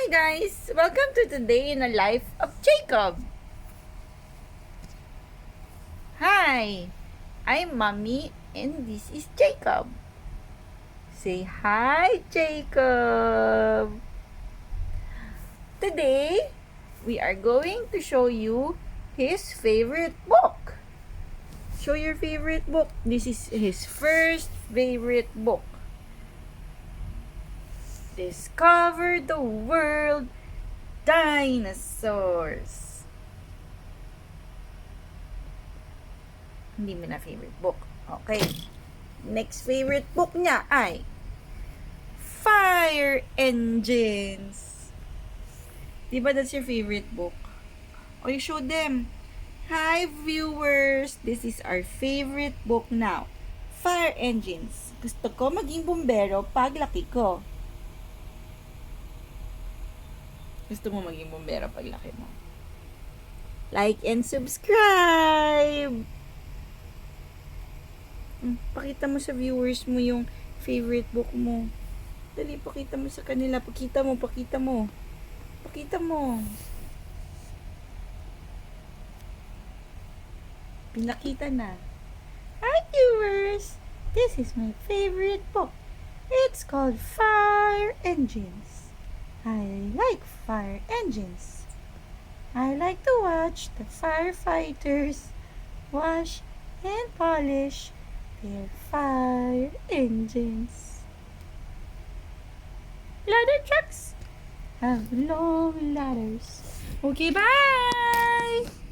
guys! Welcome to Today in the Life of Jacob. Hi! I'm Mommy and this is Jacob. Say hi, Jacob! Today, we are going to show you his favorite book. Show your favorite book. This is his first favorite book. Discover the World Dinosaurs. Hindi mo na favorite book. Okay. Next favorite book niya ay Fire Engines. Diba that's your favorite book? O you show them. Hi viewers! This is our favorite book now. Fire Engines. Gusto ko maging bumbero paglaki ko. Gusto mo maging bumbero paglaki mo? Like and subscribe! Pakita mo sa viewers mo yung favorite book mo. Dali, pakita mo sa kanila. Pakita mo. Pakita mo. Pinakita na. Hi viewers! This is my favorite book. It's called Fire Engines. I like fire engines. I like to watch the firefighters wash and polish their fire engines. Ladder trucks have long ladders. Okay, bye!